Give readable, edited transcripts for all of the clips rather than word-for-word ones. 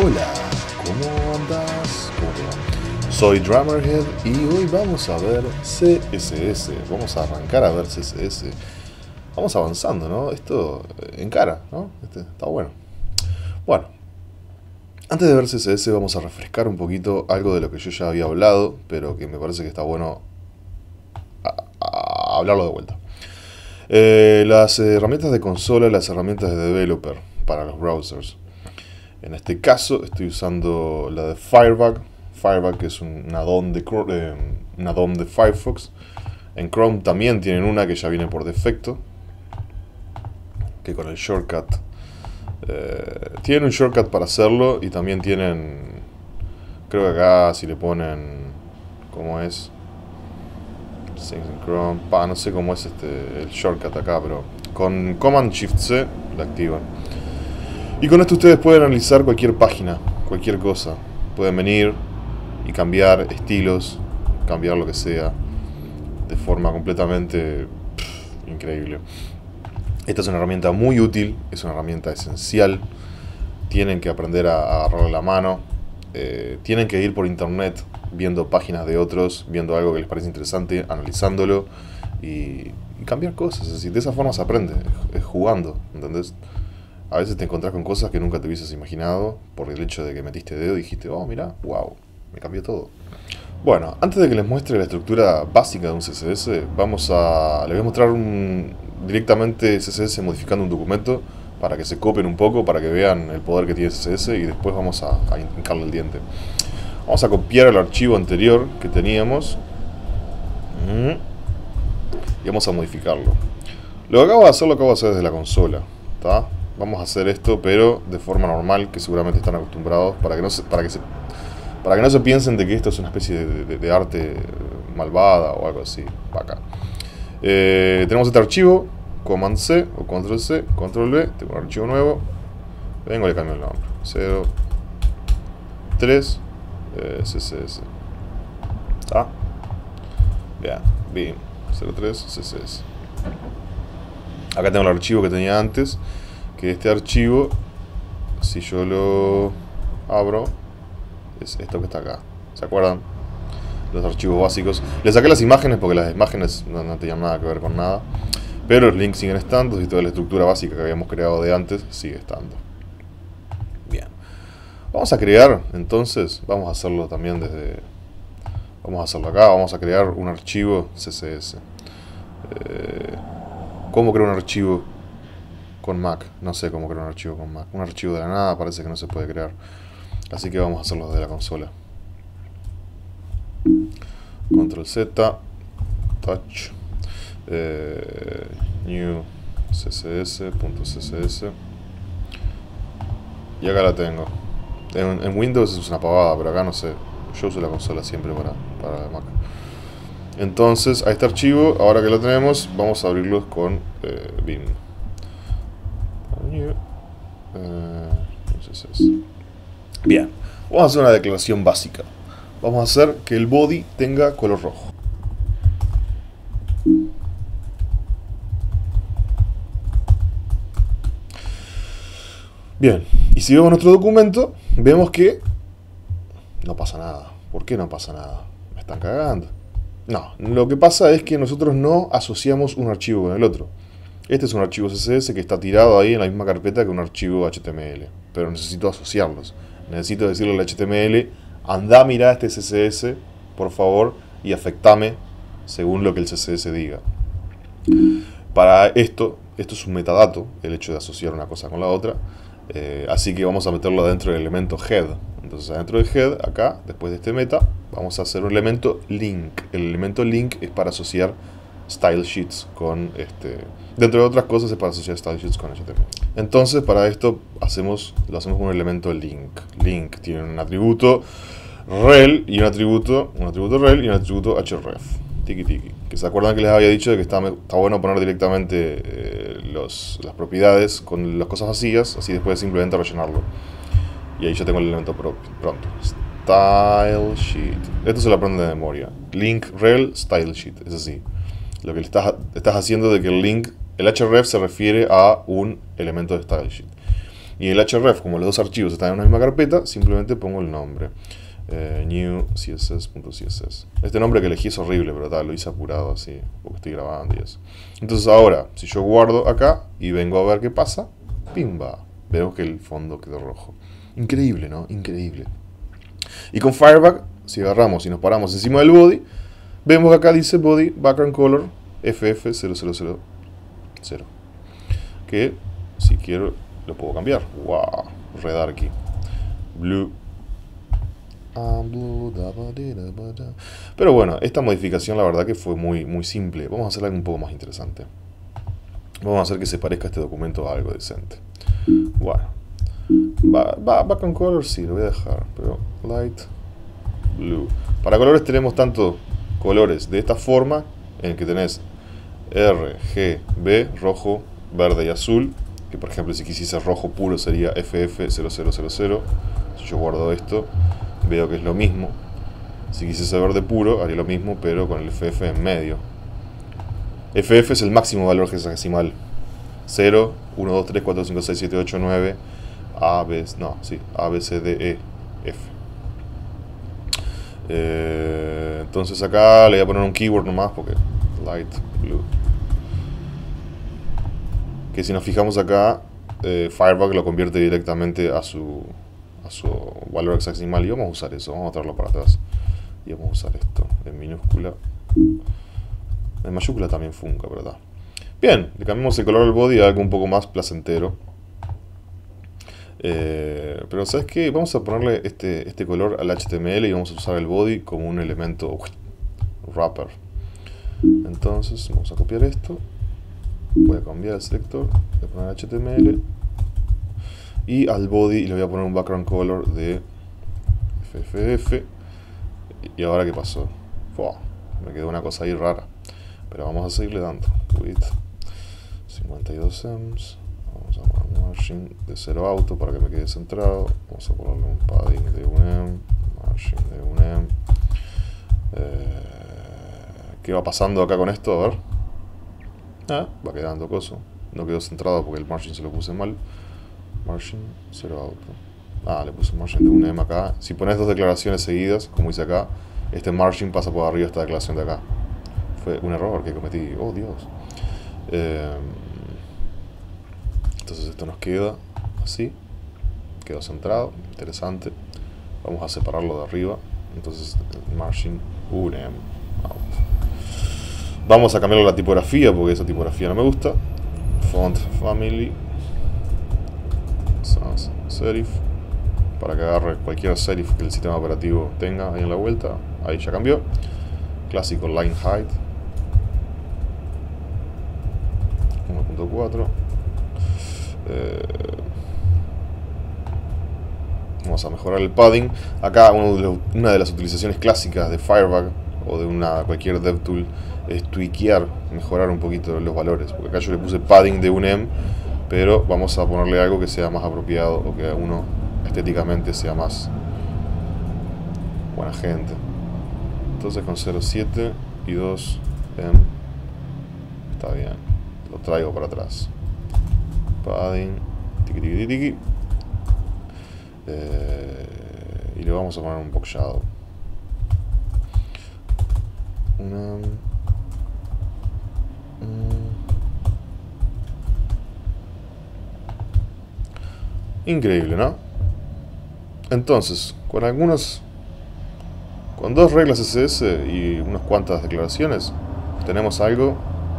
Hola, ¿cómo andas? ¿Cómo te va? Soy Drummerhead y hoy vamos a ver CSS. Vamos a arrancar a ver CSS. Vamos avanzando, ¿no? Esto encara, ¿no? Está bueno. Bueno, antes de ver CSS vamos a refrescar un poquito algo de lo que yo ya había hablado, pero que me parece que está bueno hablarlo de vuelta. Las herramientas de consola, las herramientas de developer para los browsers. En este caso estoy usando la de Firebug. Firebug que es un add-on de Firefox. En Chrome también tienen una que ya viene por defecto, que con el shortcut tienen un shortcut para hacerlo, y también tienen, creo que acá si le ponen, ¿cómo es? Things in Chrome, no sé cómo es el shortcut acá, pero con Command Shift C la activan. Y con esto ustedes pueden analizar cualquier página, cualquier cosa. Pueden venir y cambiar estilos, cambiar lo que sea, de forma completamente increíble. Esta es una herramienta muy útil, es una herramienta esencial. Tienen que aprender a agarrarle la mano. Tienen que ir por internet viendo páginas de otros, viendo algo que les parece interesante, analizándolo y cambiar cosas. Es decir, de esa forma se aprende, es jugando, ¿entendés? A veces te encontrás con cosas que nunca te hubieses imaginado por el hecho de que metiste dedo y dijiste, oh, mira, wow, me cambió todo. Bueno, antes de que les muestre la estructura básica de un CSS, les voy a mostrar directamente CSS modificando un documento para que se copien un poco, para que vean el poder que tiene CSS, y después vamos a hincarle el diente. Vamos a copiar el archivo anterior que teníamos y vamos a modificarlo. Lo que acabo de hacer desde la consola, ¿tá? Vamos a hacer esto, pero de forma normal, que seguramente están acostumbrados, para que no se piensen de que esto es una especie de arte malvada o algo así. Acá tenemos este archivo, Command C o Control C, Control V, tengo un archivo nuevo, vengo y le cambio el nombre, 03 CSS. ¿Está? Bien, 03 CSS. Acá tengo el archivo que tenía antes, que este archivo, si yo lo abro, es esto que está acá. ¿Se acuerdan? Los archivos básicos. Le saqué las imágenes porque las imágenes no tenían nada que ver con nada, pero los links siguen estando y toda la estructura básica que habíamos creado de antes sigue estando. Bien. Vamos a crear, entonces, vamos a hacerlo también vamos a hacerlo acá, vamos a crear un archivo CSS. ¿Cómo creo un archivo con Mac? No sé cómo crear un archivo con Mac. Un archivo de la nada parece que no se puede crear. Así que vamos a hacerlo desde la consola. Control Z, Touch, New CSS.css. Y acá la tengo. En Windows es una pavada, pero acá no sé. Yo uso la consola siempre para Mac. Entonces, a este archivo, ahora que lo tenemos, vamos a abrirlo con Vim. Bien, vamos a hacer una declaración básica. Vamos a hacer que el body tenga color rojo. Bien, y si vemos nuestro documento, vemos que no pasa nada. ¿Por qué no pasa nada? ¿Me están cagando? No, lo que pasa es que nosotros no asociamos un archivo con el otro. Este es un archivo CSS que está tirado ahí en la misma carpeta que un archivo HTML, pero necesito asociarlos. Necesito decirle al HTML, anda a mirar este CSS, por favor, y afectame según lo que el CSS diga. Para esto es un metadato, el hecho de asociar una cosa con la otra. Así que vamos a meterlo dentro del elemento head. Entonces adentro del head, acá, después de este meta, vamos a hacer un elemento link. El elemento link es para asociar style sheets con dentro de otras cosas es para asociar style sheets con HTML. Entonces para esto lo hacemos con un elemento link. Link tiene un atributo rel y un atributo rel y un atributo href. Tiki tiki. Que se acuerdan que les había dicho de que está bueno poner directamente las propiedades con las cosas vacías, así después simplemente rellenarlo. Y ahí ya tengo el elemento pronto. Style sheet. Esto se lo aprende de memoria. Link rel style sheet. Es así. Lo que le estás haciendo de que el href se refiere a un elemento de style sheet. Y en el href, como los dos archivos están en una misma carpeta, simplemente pongo el nombre. New css.css. Este nombre que elegí es horrible, pero tal, lo hice apurado así, porque estoy grabando y eso. Entonces ahora, si yo guardo acá y vengo a ver qué pasa, ¡pimba! Vemos que el fondo quedó rojo. Increíble, ¿no? Increíble. Y con Firebug, si agarramos y nos paramos encima del body, vemos que acá dice body background color FF0000. Que si quiero lo puedo cambiar. ¡Wow! Redarky. Blue. Pero bueno, esta modificación la verdad que fue muy simple. Vamos a hacer algo un poco más interesante. Vamos a hacer que se parezca este documento a algo decente. Bueno, background color sí, lo voy a dejar, pero light blue. Para colores tenemos tanto colores de esta forma, en el que tenés R, G, B, rojo, verde y azul. Que por ejemplo si quisiese rojo puro sería FF0000. Si yo guardo esto, veo que es lo mismo. Si quisiese verde puro, haría lo mismo, pero con el FF en medio. FF es el máximo valor hexadecimal. 0, 1, 2, 3, 4, 5, 6, 7, 8, 9, A, B, no, sí, A, B, C, D, E, F. Entonces acá le voy a poner un keyword nomás porque light blue. Que si nos fijamos acá, Firebug lo convierte directamente a su valor hexadecimal. Y vamos a usar eso, vamos a traerlo para atrás. Y vamos a usar esto en minúscula. En mayúscula también funca, ¿verdad? Bien, le cambiamos el color al body a algo un poco más placentero. Pero ¿sabes qué? Vamos a ponerle este color al HTML y vamos a usar el body como un elemento wrapper. Entonces vamos a copiar esto. Voy a cambiar el selector, voy a poner HTML. Y al body le voy a poner un background color de FFF. Y ahora ¿qué pasó? Me quedó una cosa ahí rara. Pero vamos a seguirle dando. Width 52 ems. Vamos a poner un margin de 0 auto para que me quede centrado. Vamos a ponerle un padding de 1 em. Margin de 1 em. ¿Qué va pasando acá con esto? A ver. Va quedando coso. No quedó centrado porque el margin se lo puse mal. Margin 0 auto. Le puse un margin de 1 em acá. Si pones dos declaraciones seguidas, como hice acá, este margin pasa por arriba de esta declaración de acá. Fue un error que cometí. Oh, Dios. Entonces esto nos queda así. Quedó centrado. Interesante. Vamos a separarlo de arriba. Entonces, margin 1 em out. Vamos a cambiar la tipografía porque esa tipografía no me gusta. Font family. Sans serif. Para que agarre cualquier serif que el sistema operativo tenga ahí en la vuelta. Ahí ya cambió. Clásico line height 1.4. Vamos a mejorar el padding. Acá una de las utilizaciones clásicas de Firebug o de cualquier DevTool es tweakear, mejorar un poquito los valores. Porque acá yo le puse padding de 1 em, pero vamos a ponerle algo que sea más apropiado o que a uno estéticamente sea más buena gente. Entonces con 0.7 y 2 em está bien. Lo traigo para atrás. Padding, tiki tiki tiki. Y le vamos a poner un box shadow. Increíble, ¿no? Entonces, con dos reglas CSS y unas cuantas declaraciones, tenemos algo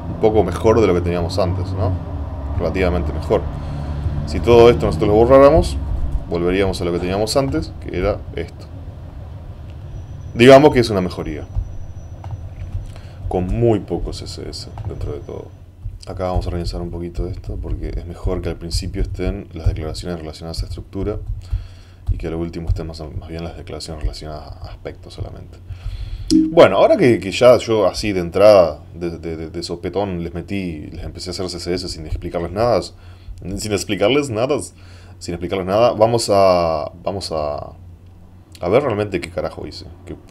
un poco mejor de lo que teníamos antes, ¿no? Relativamente mejor. Si todo esto nosotros lo borráramos, volveríamos a lo que teníamos antes, que era esto. Digamos que es una mejoría. Con muy poco CSS dentro de todo. Acá vamos a organizar un poquito esto, porque es mejor que al principio estén las declaraciones relacionadas a estructura y que al último estén más bien las declaraciones relacionadas a aspectos solamente. Bueno, ahora que ya yo así de entrada, de sopetón, les empecé a hacer CSS sin explicarles nada, vamos a ver realmente qué carajo hice,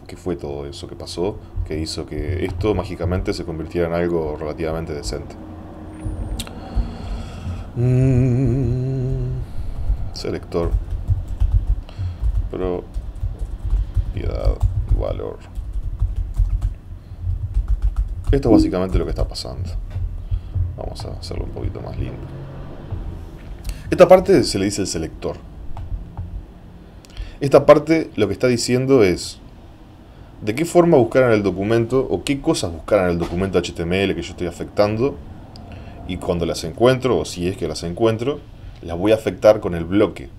qué fue todo eso que pasó, que hizo que esto mágicamente se convirtiera en algo relativamente decente. selector propiedad valor. Esto es básicamente lo que está pasando. Vamos a hacerlo un poquito más lindo. Esta parte se le dice el selector. Esta parte lo que está diciendo es de qué forma buscar en el documento o qué cosas buscar en el documento HTML que yo estoy afectando, y cuando las encuentro, o si es que las encuentro, las voy a afectar con el bloque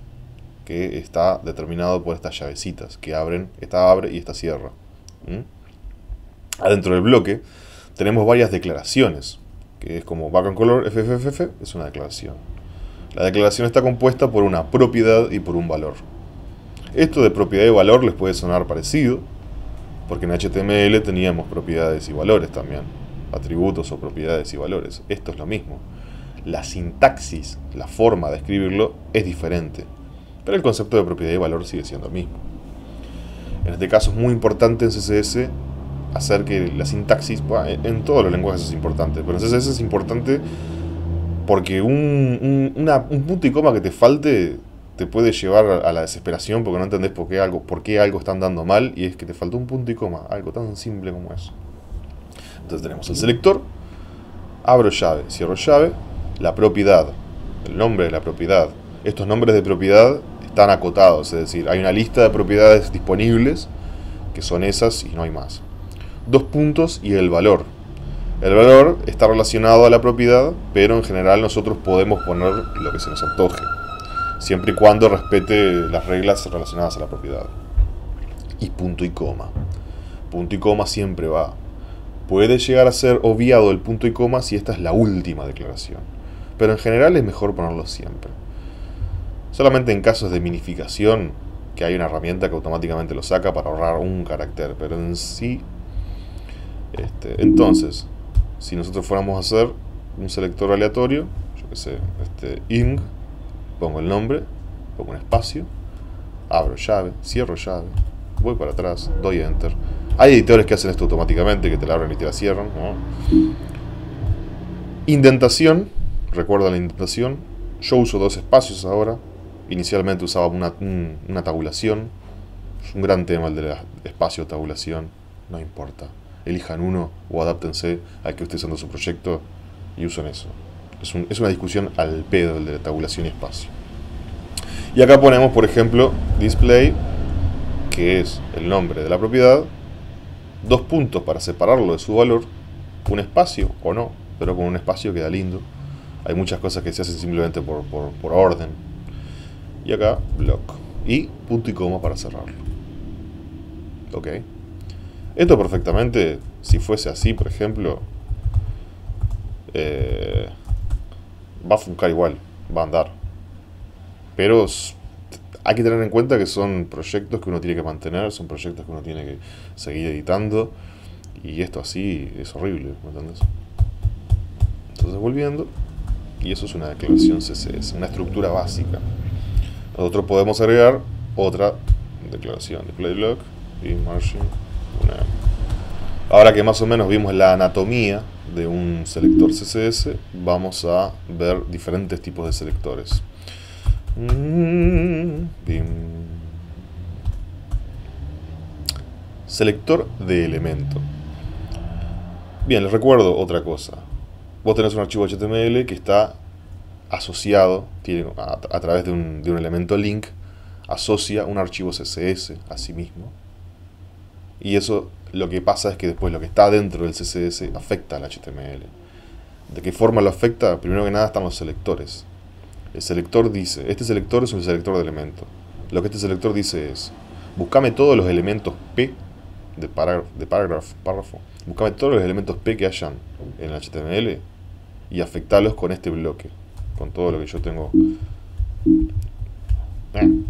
que está determinado por estas llavecitas que abren, esta abre y esta cierra. Adentro del bloque tenemos varias declaraciones, que es como background color FFFF, es una declaración. La declaración está compuesta por una propiedad y por un valor. Esto de propiedad y valor les puede sonar parecido, porque en HTML teníamos propiedades y valores también, atributos o propiedades y valores. Esto es lo mismo. La sintaxis, la forma de escribirlo es diferente, pero el concepto de propiedad y valor sigue siendo el mismo. En este caso es muy importante en CSS hacer que la sintaxis, bueno, en todos los lenguajes es importante, pero en CSS es importante porque un punto y coma que te falte te puede llevar a la desesperación porque no entendés por qué algo está andando mal, y es que te faltó un punto y coma, algo tan simple como eso. Entonces tenemos el selector, abro llave, cierro llave, la propiedad, el nombre de la propiedad. Estos nombres de propiedad están acotados, es decir, hay una lista de propiedades disponibles que son esas y no hay más. Dos puntos y el valor. El valor está relacionado a la propiedad, pero en general nosotros podemos poner lo que se nos antoje, siempre y cuando respete las reglas relacionadas a la propiedad. Y punto y coma. Punto y coma siempre va. Puede llegar a ser obviado el punto y coma si esta es la última declaración, pero en general es mejor ponerlo siempre. Solamente en casos de minificación, que hay una herramienta que automáticamente lo saca para ahorrar un carácter, pero en sí... entonces, si nosotros fuéramos a hacer un selector aleatorio, yo que sé, ing, pongo el nombre, pongo un espacio, abro llave, cierro llave, voy para atrás, doy enter. Hay editores que hacen esto automáticamente, que te la abren y te la cierran, ¿no? Indentación, recuerda la indentación. Yo uso dos espacios ahora. Inicialmente usaba una tabulación. Es un gran tema el de la espacio-tabulación. No importa. Elijan uno o adáptense al que esté usando su proyecto y usen eso. Es una discusión al pedo el de la tabulación y espacio. Y acá ponemos, por ejemplo, display, que es el nombre de la propiedad, dos puntos para separarlo de su valor, un espacio o no, pero con un espacio queda lindo. Hay muchas cosas que se hacen simplemente por orden. Y acá, block. Y punto y coma para cerrarlo. Ok. Esto perfectamente, si fuese así, por ejemplo, va a funcionar igual, va a andar. Pero hay que tener en cuenta que son proyectos que uno tiene que mantener, son proyectos que uno tiene que seguir editando, y esto así es horrible, ¿me entiendes? Entonces volviendo, y eso es una declaración CSS, una estructura básica. Nosotros podemos agregar otra declaración, display block y margin una. Ahora que más o menos vimos la anatomía de un selector CSS, vamos a ver diferentes tipos de selectores. Selector de elemento. Bien, les recuerdo otra cosa. Vos tenés un archivo HTML que está asociado, a través de un elemento link, asocia un archivo CSS a sí mismo. Y eso lo que pasa es que después lo que está dentro del CSS afecta al HTML. ¿De qué forma lo afecta? Primero que nada están los selectores. El selector dice, este selector es un selector de elementos. Lo que este selector dice es, buscame todos los elementos P de párrafo. Buscame todos los elementos P que hayan en el HTML y afectalos con este bloque, con todo lo que yo tengo,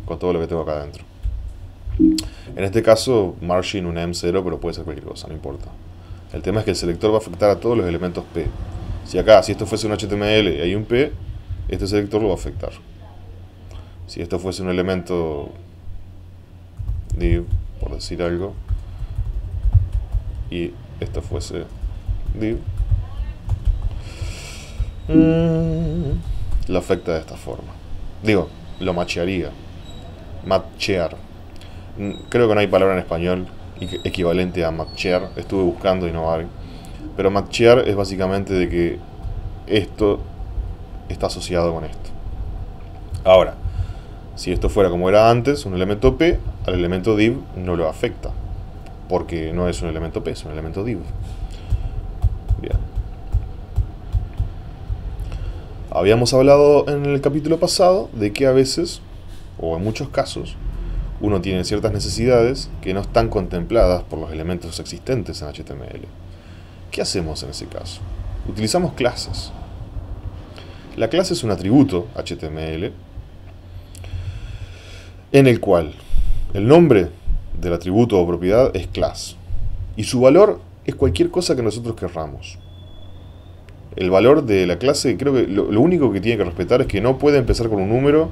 con todo lo que tengo acá adentro. En este caso, margin un M0, pero puede ser cualquier cosa, no importa. El tema es que el selector va a afectar a todos los elementos P. Si esto fuese un HTML y hay un P, este selector lo va a afectar. Si esto fuese un elemento div, por decir algo, y esto fuese div, lo afecta de esta forma. lo machearía. Matchear. Creo que no hay palabra en español equivalente a matchear. Estuve buscando y no hay. Pero matchear es básicamente de que esto está asociado con esto. Ahora, si esto fuera como era antes, un elemento P, al elemento div no lo afecta. Porque no es un elemento P, es un elemento div. Bien. Habíamos hablado en el capítulo pasado de que a veces, o en muchos casos, uno tiene ciertas necesidades que no están contempladas por los elementos existentes en HTML. ¿Qué hacemos en ese caso? Utilizamos clases. La clase es un atributo HTML en el cual el nombre del atributo o propiedad es class y su valor es cualquier cosa que nosotros querramos. El valor de la clase, creo que lo único que tiene que respetar es que no puede empezar con un número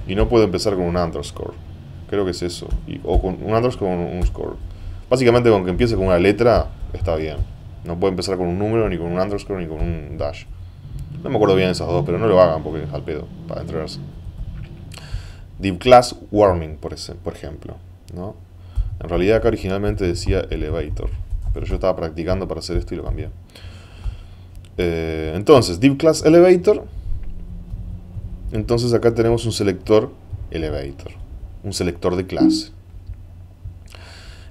y no puede empezar con un underscore. Creo que es eso. O con un underscore o un score. Básicamente con que empiece con una letra está bien. No puede empezar con un número, ni con un underscore, ni con un dash. No me acuerdo bien esas dos, pero no lo hagan porque es al pedo para entregarse. Div class warning, por ejemplo, ¿no? En realidad acá originalmente decía elevator, pero yo estaba practicando para hacer esto y lo cambié. Entonces, div class elevator. Entonces acá tenemos un selector elevator, un selector de clase.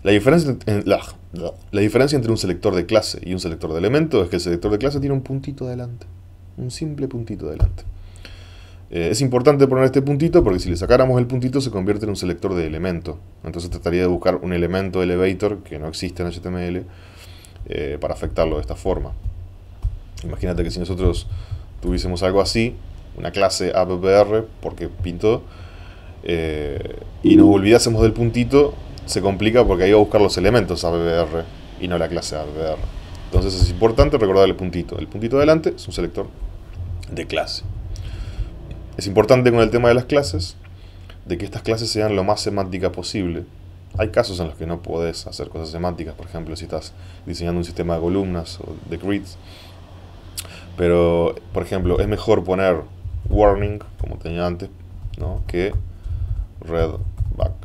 La diferencia entre un selector de clase y un selector de elemento es que el selector de clase tiene un puntito delante, un simple puntito delante. Es importante poner este puntito porque si le sacáramos el puntito se convierte en un selector de elemento. Entonces trataría de buscar un elemento elevator que no existe en HTML para afectarlo de esta forma. Imagínate que si nosotros tuviésemos algo así, una clase AppBR, porque pintó, y nos olvidásemos del puntito, se complica porque ahí va a buscar los elementos AppBR y no la clase AppBR. Entonces es importante recordar el puntito. El puntito delante es un selector de clase. Es importante con el tema de las clases, de que estas clases sean lo más semánticas posible. Hay casos en los que no podés hacer cosas semánticas, por ejemplo, si estás diseñando un sistema de columnas o de grids. Pero, por ejemplo, es mejor poner warning, como tenía antes, ¿no?, que red background.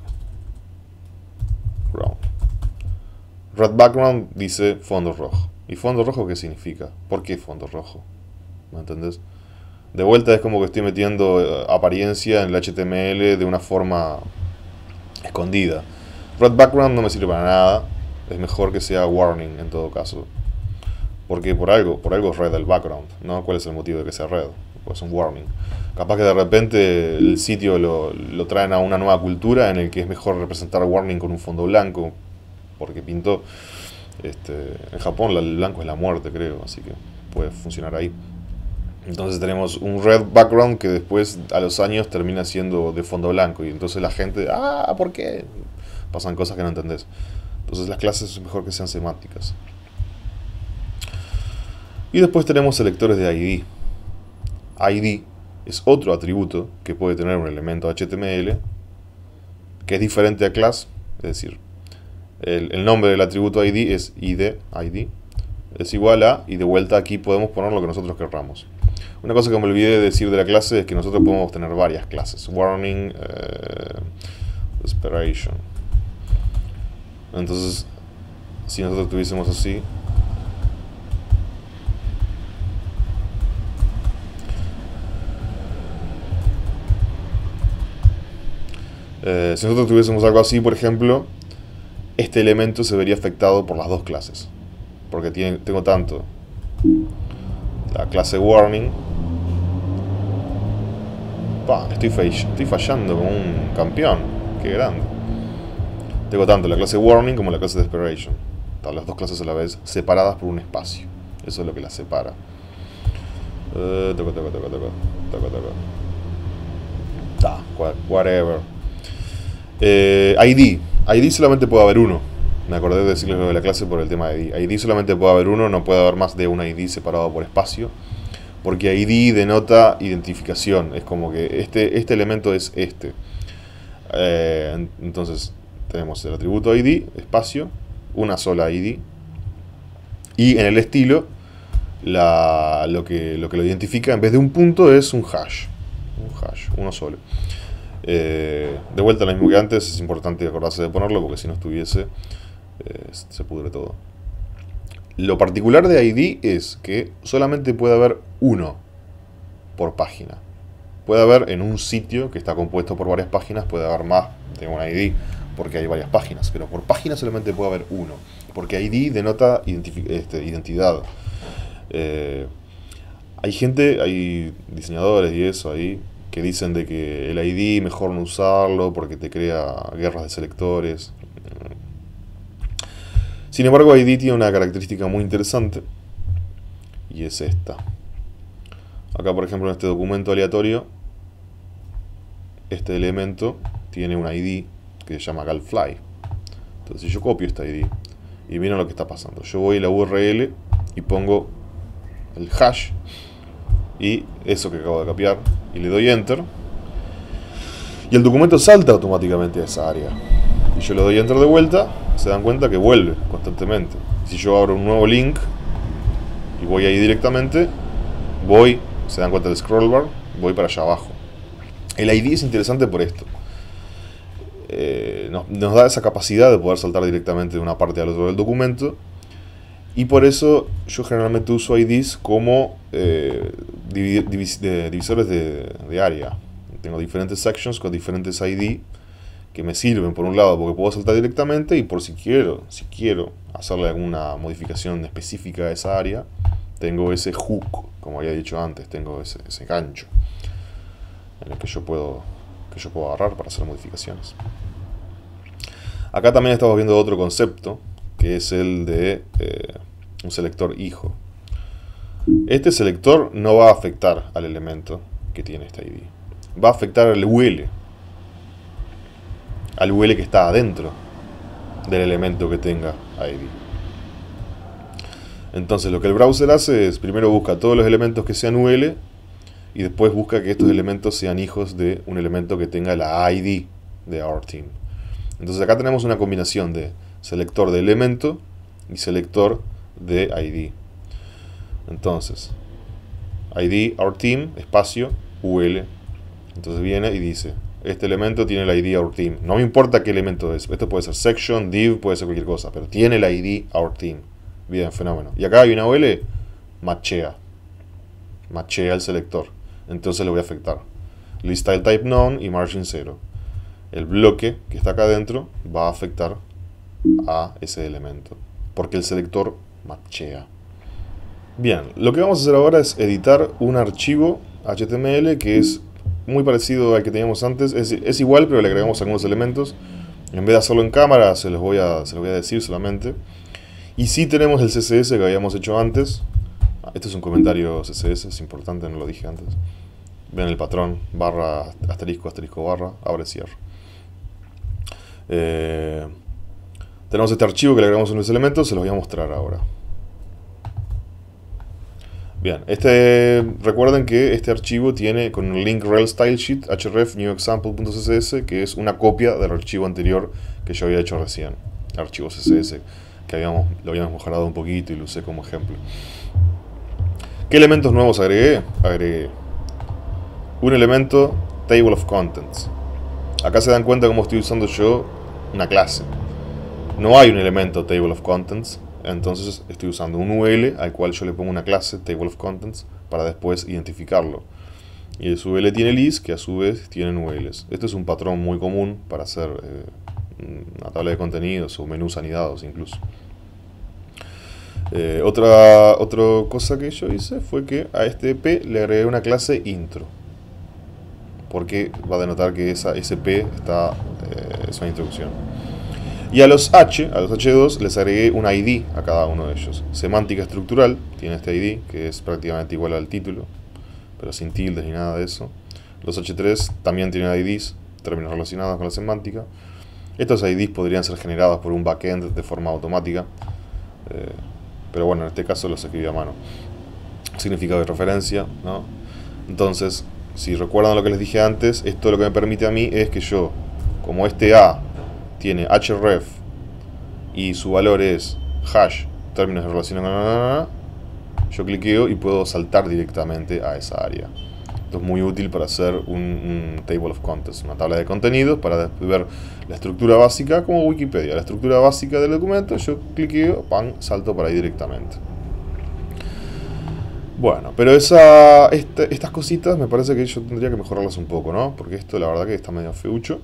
Red background dice fondo rojo. ¿Y fondo rojo qué significa? ¿Por qué fondo rojo? ¿Me entendés? De vuelta es como que estoy metiendo apariencia en el HTML de una forma escondida. Red background no me sirve para nada. Es mejor que sea warning en todo caso. Porque por algo es red el background, ¿no? ¿Cuál es el motivo de que sea red? Pues un warning. Capaz que de repente el sitio lo traen a una nueva cultura en el que es mejor representar warning con un fondo blanco. Porque pintó. En Japón el blanco es la muerte, creo. Así que puede funcionar ahí. Entonces tenemos un red background que después a los años termina siendo de fondo blanco. Y entonces la gente, ¿por qué? Pasan cosas que no entendés. Entonces las clases es mejor que sean semánticas. Y después tenemos selectores de ID. ID es otro atributo que puede tener un elemento HTML que es diferente a class. Es decir, el nombre del atributo ID es ID es igual a, y de vuelta aquí podemos poner lo que nosotros querramos. Una cosa que me olvidé de decir de la clase es que nosotros podemos tener varias clases. Warning, Desperation. Entonces, si nosotros tuviésemos así, si nosotros tuviésemos algo así, por ejemplo, este elemento se vería afectado por las dos clases. Porque tengo tanto la clase warning. Estoy fallando como un campeón. Qué grande. Tengo tanto la clase warning como la clase desperation. Están las dos clases a la vez, separadas por un espacio. Eso es lo que las separa. Whatever. ID solamente puede haber uno. Me acordé de decirles lo de la clase por el tema de ID. ID solamente puede haber uno, no puede haber más de un ID separado por espacio. Porque ID denota identificación. Es como que este elemento es este. Entonces tenemos el atributo ID, espacio, una sola ID. Y en el estilo, lo que lo identifica en vez de un punto es un hash. Un hash, uno solo. De vuelta lo mismo que antes, es importante acordarse de ponerlo porque si no estuviese, se pudre todo. Lo particular de ID es que solamente puede haber uno por página. Puede haber en un sitio que está compuesto por varias páginas, puede haber más de un ID porque hay varias páginas, pero por página solamente puede haber uno, porque ID denota identidad. Hay diseñadores y eso ahí, que dicen de que el ID mejor no usarlo porque te crea guerras de selectores. Sin embargo, ID tiene una característica muy interesante y es esta. Acá, por ejemplo, en este documento aleatorio, este elemento tiene un ID que se llama galfly. Entonces, si yo copio este ID y miren lo que está pasando, yo voy a la URL y pongo el hash y eso que acabo de copiar y le doy enter y el documento salta automáticamente a esa área y yo le doy enter de vuelta, se dan cuenta que vuelve constantemente. Si yo abro un nuevo link y voy ahí directamente, se dan cuenta del scroll bar, voy para allá abajo. El ID es interesante por esto, nos da esa capacidad de poder saltar directamente de una parte al otro del documento. Y por eso yo generalmente uso IDs como divisores de área. Tengo diferentes sections con diferentes ID que me sirven por un lado porque puedo saltar directamente y por si quiero hacerle alguna modificación específica a esa área, tengo ese hook, como había dicho antes, tengo ese gancho en el que yo puedo agarrar para hacer modificaciones. Acá también estamos viendo otro concepto, que es el de un selector hijo. Este selector no va a afectar al elemento que tiene esta ID. Va a afectar al UL que está adentro del elemento que tenga ID. Entonces lo que el browser hace es, primero busca todos los elementos que sean UL y después busca que estos elementos sean hijos de un elemento que tenga la ID de our team. Entonces acá tenemos una combinación de selector de elemento y selector de ID. Entonces, ID our team, espacio, UL. Entonces viene y dice, este elemento tiene el ID our team. No me importa qué elemento es. Esto puede ser section, div, puede ser cualquier cosa, pero tiene el ID our team. Bien, fenómeno. Y acá hay una UL, machea el selector. Entonces le voy a afectar. List style type none y margin 0. El bloque que está acá adentro va a afectar a ese elemento, porque el selector machea. Bien, lo que vamos a hacer ahora es editar un archivo HTML que es muy parecido al que teníamos antes. Es igual, pero le agregamos algunos elementos. En vez de hacerlo en cámara, se los voy a decir solamente. Y sí tenemos el CSS que habíamos hecho antes. Este es un comentario CSS, es importante, no lo dije antes. Ven el patrón, barra, asterisco, asterisco, barra, abre, cierre. Tenemos este archivo que le agregamos unos elementos, se los voy a mostrar ahora. Bien, recuerden que este archivo tiene con un link rel style sheet href new example.css, que es una copia del archivo anterior que yo había hecho recién, el archivo CSS, que lo habíamos mejorado un poquito y lo usé como ejemplo. ¿Qué elementos nuevos agregué? Agregué un elemento table of contents. Acá se dan cuenta cómo estoy usando yo una clase. No hay un elemento table of contents, entonces estoy usando un UL al cual yo le pongo una clase table of contents para después identificarlo. Y el UL tiene list, que a su vez tienen ULs. Este es un patrón muy común para hacer una tabla de contenidos o menús anidados incluso. Otra cosa que yo hice fue que a este P le agregué una clase intro, porque va a denotar que ese P es una introducción. Y a los H2 les agregué un ID a cada uno de ellos. Semántica estructural tiene este ID, que es prácticamente igual al título, pero sin tildes ni nada de eso. Los H3 también tienen IDs, términos relacionados con la semántica. Estos IDs podrían ser generados por un backend de forma automática, pero bueno, en este caso los escribí a mano. Significado de referencia, ¿no? Entonces, si recuerdan lo que les dije antes, esto lo que me permite a mí es que yo, como este A tiene href y su valor es hash, términos de relación, yo cliqueo y puedo saltar directamente a esa área. Esto es muy útil para hacer un table of contents, una tabla de contenidos, para ver la estructura básica, como Wikipedia. La estructura básica del documento, yo cliqueo, pan, salto para ahí directamente. Bueno, pero estas cositas me parece que yo tendría que mejorarlas un poco, ¿no? Porque esto la verdad que está medio feucho.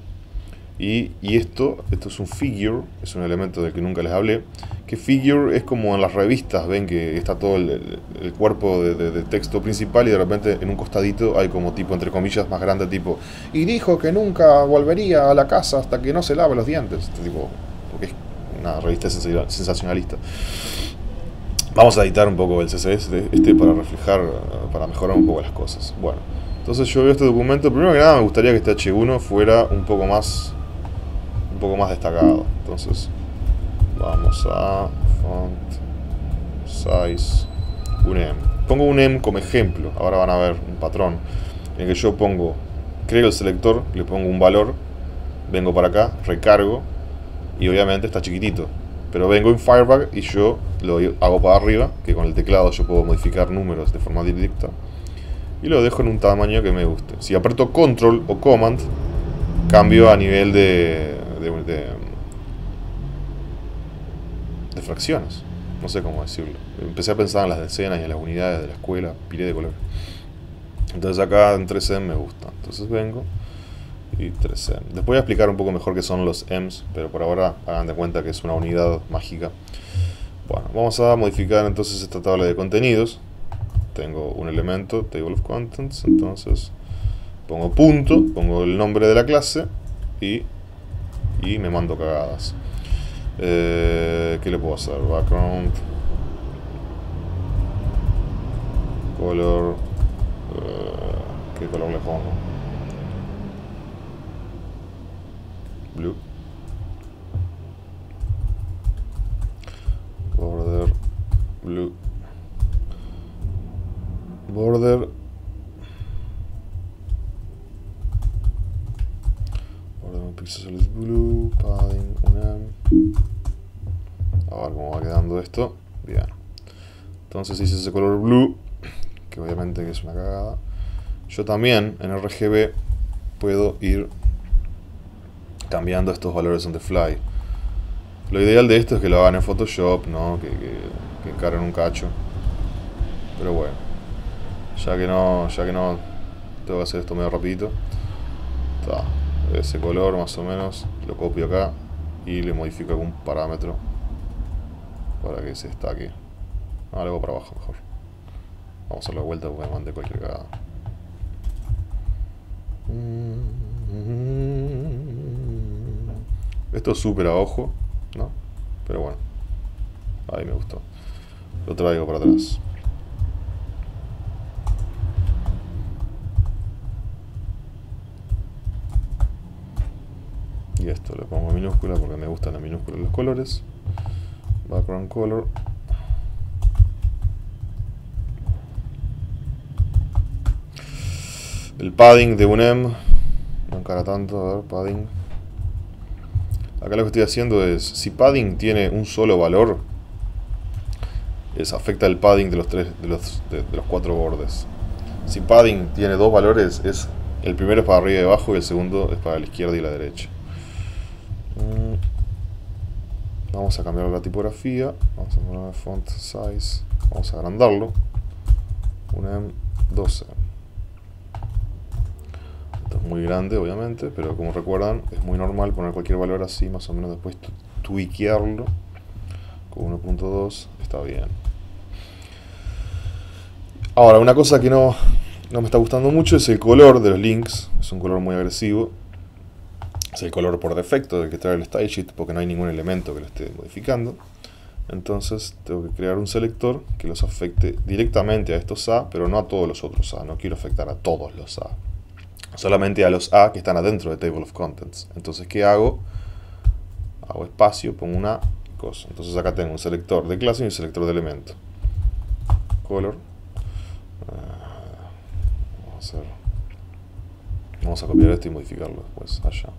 Y esto es un figure, es un elemento del que nunca les hablé. Que figure es como en las revistas, ven que está todo el cuerpo de texto principal y de repente en un costadito hay como tipo, entre comillas, más grande, tipo, y dijo que nunca volvería a la casa hasta que no se lave los dientes. Tipo, porque es una revista sensacionalista. Vamos a editar un poco el CSS para reflejar, para mejorar un poco las cosas. Bueno, entonces yo veo este documento. Primero que nada me gustaría que este H1 fuera un poco más destacado. Entonces vamos a font size un M. Pongo un M como ejemplo. Ahora van a ver un patrón en el que yo creo el selector, le pongo un valor, vengo para acá, recargo y obviamente está chiquitito. Pero vengo en Firebug y yo lo hago para arriba, que con el teclado yo puedo modificar números de forma directa. Y lo dejo en un tamaño que me guste. Si aprieto Control o Command, cambio a nivel de fracciones. No sé cómo decirlo. Empecé a pensar en las decenas y en las unidades de la escuela, piré de color. Entonces acá en 3M me gusta. Entonces vengo y 3M. Después voy a explicar un poco mejor qué son los M's, pero por ahora hagan de cuenta que es una unidad mágica. Bueno, vamos a modificar entonces esta tabla de contenidos. Tengo un elemento, Table of Contents, entonces pongo punto, pongo el nombre de la clase y me mando cagadas. ¿Qué le puedo hacer? Background, color, ¿qué color le pongo? Blue. Border, blue. Border pixels blue, padding, a ver cómo va quedando esto. Bien. Entonces hice ese color blue, que obviamente que es una cagada. Yo también en RGB puedo ir cambiando estos valores on the fly. Lo ideal de esto es que lo hagan en Photoshop, ¿no? Que encarguen un cacho. Pero bueno, ya que no tengo que hacer esto medio rapidito. Ese color más o menos lo copio acá y le modifico algún parámetro para que se destaque. Lo hago para abajo mejor. Vamos a dar la vuelta porque me mandé cualquier cagada. Esto es súper a ojo, ¿no? Pero bueno, ahí me gustó. Lo traigo para atrás. Y esto le pongo minúscula porque me gustan las minúsculas los colores. Background color. El padding de un M. No encara tanto, a ver, padding. Acá lo que estoy haciendo es, si padding tiene un solo valor, afecta el padding de los cuatro bordes. Si padding tiene dos valores, el primero es para arriba y abajo y el segundo es para la izquierda y la derecha. Vamos a cambiar la tipografía. Vamos a poner font size. Vamos a agrandarlo. Un M12. Esto es muy grande, obviamente, pero como recuerdan, es muy normal poner cualquier valor así, más o menos después tweakearlo. Con 1.2 está bien. Ahora, una cosa que no me está gustando mucho es el color de los links. Es un color muy agresivo. Es el color por defecto del que trae el style sheet porque no hay ningún elemento que lo esté modificando. Entonces tengo que crear un selector que los afecte directamente a estos A, pero no a todos los otros A. No quiero afectar a todos los A, solamente a los A que están adentro de Table of Contents. Entonces, ¿qué hago? Hago espacio, pongo una cosa. Entonces acá tengo un selector de clase y un selector de elemento. Color. Vamos a copiar esto y modificarlo después allá.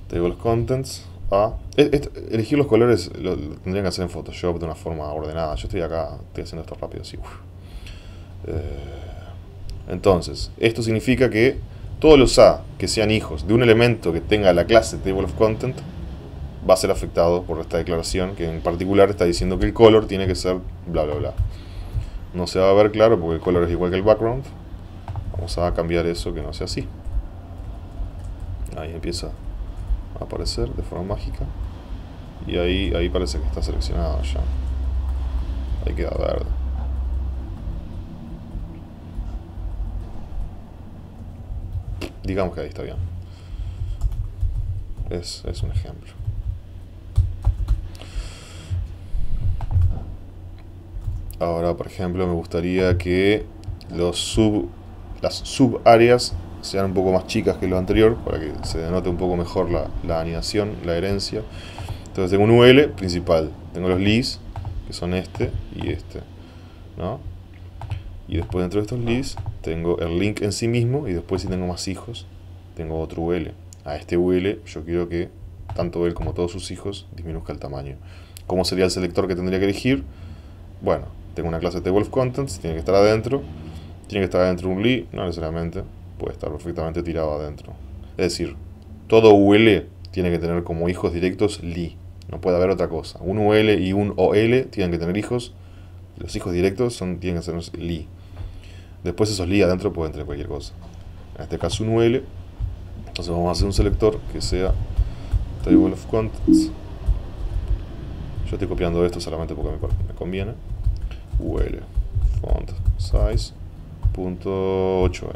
Table of Contents. Elegir los colores lo tendrían que hacer en Photoshop de una forma ordenada. Yo estoy acá, estoy haciendo esto rápido así. Entonces, esto significa que todos los A que sean hijos de un elemento que tenga la clase Table of Content va a ser afectado por esta declaración, que en particular está diciendo que el color tiene que ser bla bla bla. No se va a ver claro porque el color es igual que el background. Vamos a cambiar eso, que no sea así. Ahí empieza a aparecer de forma mágica. Y ahí parece que está seleccionado ya. Ahí queda verde. Digamos que ahí está bien. Es un ejemplo. Ahora, por ejemplo, me gustaría que las subáreas sean un poco más chicas que lo anterior, para que se denote un poco mejor la anidación, la herencia. Entonces tengo un UL principal, tengo los leads, que son este y este, ¿no? Y después dentro de estos leads tengo el link en sí mismo, y después si tengo más hijos, tengo otro UL. A este UL yo quiero que tanto él como todos sus hijos disminuzca el tamaño. ¿Cómo sería el selector que tendría que elegir? Bueno, tengo una clase Table of Contents, tiene que estar adentro. Tiene que estar adentro un lead, no necesariamente, puede estar perfectamente tirado adentro. Es decir, todo UL tiene que tener como hijos directos lead. No puede haber otra cosa. Un UL y un OL tienen que tener hijos. Los hijos directos tienen que ser lead. Después esos lead adentro pueden tener cualquier cosa. En este caso un UL. Entonces vamos a hacer un selector que sea Table of Contents. Yo estoy copiando esto solamente porque me conviene. UL font size .8M.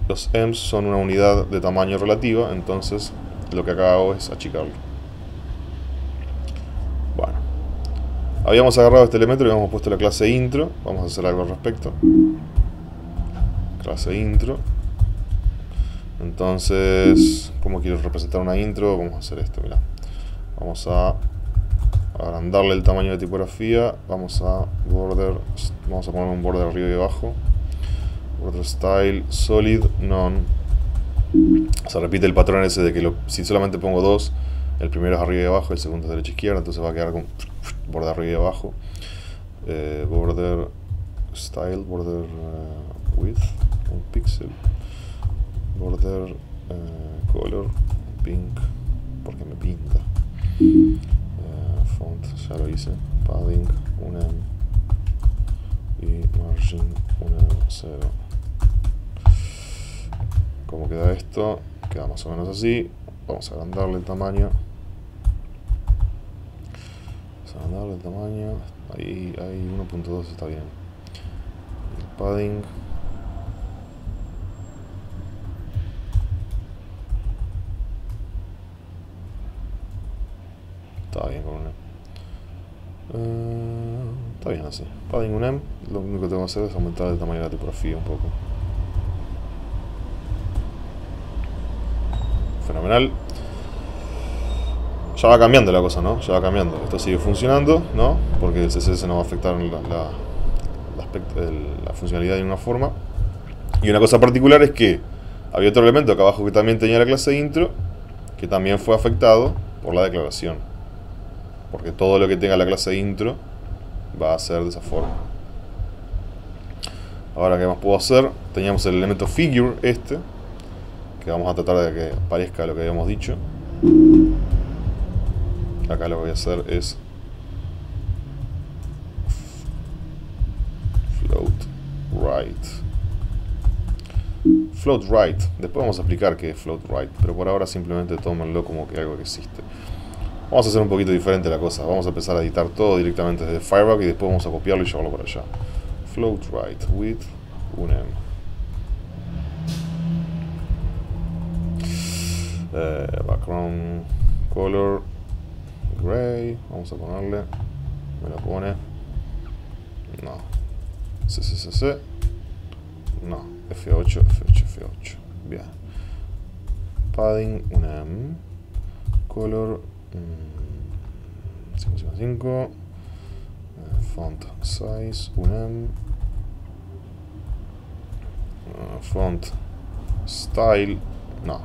Los ems son una unidad de tamaño relativa, entonces lo que acá hago es achicarlo. Bueno, habíamos agarrado este elemento y le habíamos puesto la clase intro. Vamos a hacer algo al respecto. Clase intro. Entonces, ¿cómo quiero representar una intro? Vamos a hacer esto, mirá. Vamos a agrandarle el tamaño de tipografía. Vamos a poner un border arriba y abajo. Border style solid none. Se repite el patrón ese de que si solamente pongo dos, el primero es arriba y abajo, el segundo es derecha e izquierda, entonces va a quedar con border arriba y abajo. Border style, border width, un pixel. Border color pink, porque me pinta. Font, ya lo hice. Padding 1M y margin 1M0. ¿Cómo queda esto? Queda más o menos así. Vamos a agrandarle el tamaño. Ahí 1.2 está bien. El padding. Está bien con un M. Está bien así. Padding un M. Lo único que tengo que hacer es aumentar el tamaño de la tipografía un poco. Fenomenal. Ya va cambiando la cosa, ¿no? Ya va cambiando. Esto sigue funcionando, ¿no? Porque el CSS no va a afectar la funcionalidad de ninguna forma. Y una cosa particular es que había otro elemento acá abajo que también tenía la clase intro, que también fue afectado por la declaración. Porque todo lo que tenga la clase intro va a ser de esa forma. Ahora, ¿qué más puedo hacer? Teníamos el elemento figure que vamos a tratar de que parezca lo que habíamos dicho. Acá lo que voy a hacer es float right. Después vamos a explicar qué es float right, pero por ahora simplemente tómenlo como que algo que existe. Vamos a hacer un poquito diferente la cosa. Vamos a empezar a editar todo directamente desde Firebug y después vamos a copiarlo y llevarlo para allá. Float right with un M. Background color gray. Vamos a ponerle. Me lo pone. No. CCCC. No. F8, F8, F8. Bien. Padding un M. Color 555. Font size un M. Font style. No.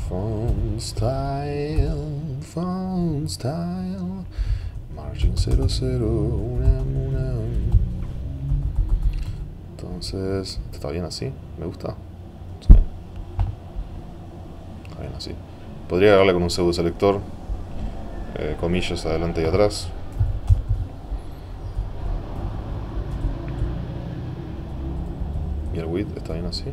Font style. Margin 00. Un M. Entonces, ¿esto está bien así? ¿Me gusta? Sí. Está bien así. Podría agarrarle con un pseudo selector. Comillas adelante y atrás. Y el width está bien así.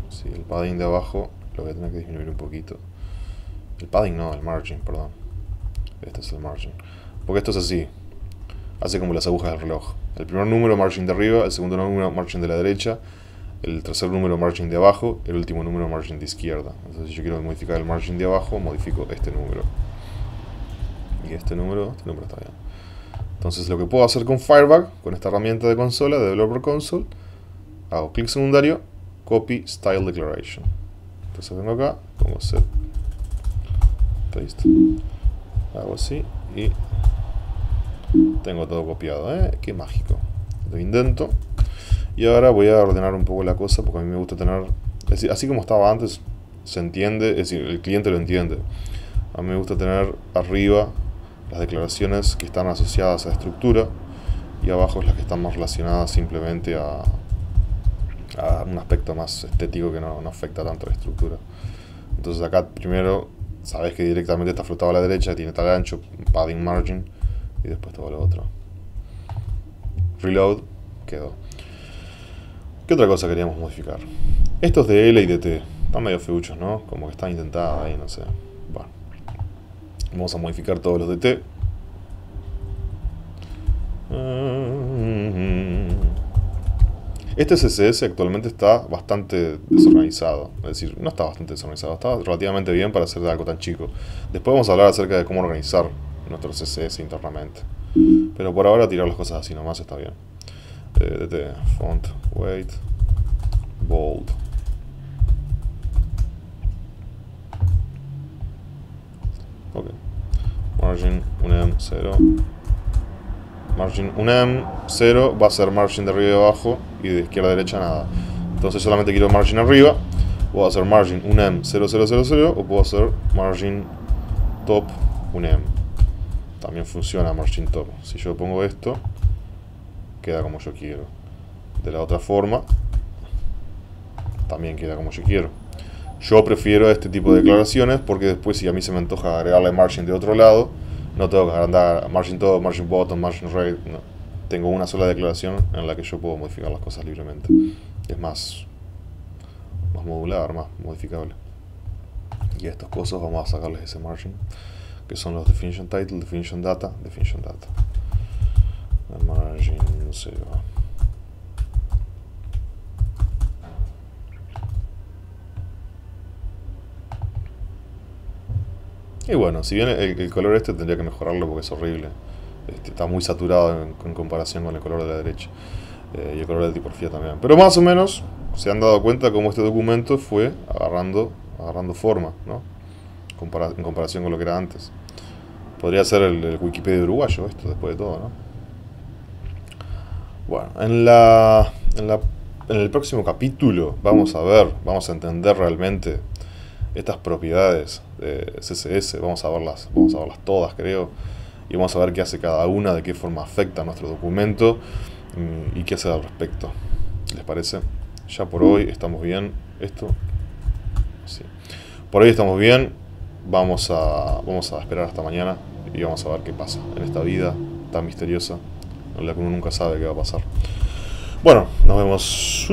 Sí, el padding de abajo lo voy a tener que disminuir un poquito. El padding no, el margin, perdón. Este es el margin. Porque esto es así. Hace como las agujas del reloj. El primer número margin de arriba, el segundo número margin de la derecha, el tercer número margin de abajo, el último número margin de izquierda. Entonces si yo quiero modificar el margin de abajo, modifico este número. Y este número está bien. Entonces lo que puedo hacer con Firebug, con esta herramienta de consola, de Developer Console, hago clic secundario, copy style declaration. Entonces vengo acá, pongo set, paste, hago así y tengo todo copiado, qué mágico. Lo indento y ahora voy a ordenar un poco la cosa porque a mí me gusta tener, es decir, así como estaba antes, se entiende, es decir, el cliente lo entiende. A mí me gusta tener arriba las declaraciones que están asociadas a estructura y abajo las que están más relacionadas simplemente a un aspecto más estético que no afecta tanto a la estructura. Entonces acá primero sabes que directamente está flotado a la derecha, tiene tal ancho, padding margin y después todo lo otro. Reload, quedó. ¿Qué otra cosa queríamos modificar? Estos de L y de T están medio feuchos, ¿no? Como que están intentados ahí, no sé. Bueno, vamos a modificar todos los de T. Este CSS actualmente está bastante desorganizado. Es decir, no está bastante desorganizado, está relativamente bien para hacer de algo tan chico. Después vamos a hablar acerca de cómo organizar nuestro CSS internamente. Pero por ahora tirar las cosas así nomás está bien. DT, font, weight, bold. Ok. Margin, unem, 0. Margin, unem, 0 va a ser margin de arriba y de abajo y de izquierda a derecha nada. Entonces solamente quiero margin arriba. Puedo hacer margin unem 0000 o puedo hacer margin top unem. También funciona margin top. Si yo pongo esto, queda como yo quiero. De la otra forma, también queda como yo quiero. Yo prefiero este tipo de declaraciones porque después si a mí se me antoja agregarle margin de otro lado, no tengo que agrandar margin top, margin bottom, margin right. No. Tengo una sola declaración en la que yo puedo modificar las cosas libremente. Es más modular, más modificable. Y a estas cosas vamos a sacarles ese margin, que son los definition title, definition data, definition data. El margin 0. Y bueno, si bien el color este tendría que mejorarlo porque es horrible. Está muy saturado en comparación con el color de la derecha. Y el color de tipografía también. Pero más o menos se han dado cuenta cómo este documento fue agarrando forma, ¿no? En comparación con lo que era antes. Podría ser el Wikipedia uruguayo esto, después de todo, ¿no? Bueno, en el próximo capítulo vamos a entender realmente estas propiedades de CSS. Vamos a verlas todas, creo. Y vamos a ver qué hace cada una, de qué forma afecta a nuestro documento y qué hacer al respecto. ¿Les parece? Ya por hoy estamos bien. Esto, sí. Por hoy estamos bien. Vamos a esperar hasta mañana y vamos a ver qué pasa en esta vida tan misteriosa en la que uno nunca sabe qué va a pasar. Bueno, nos vemos.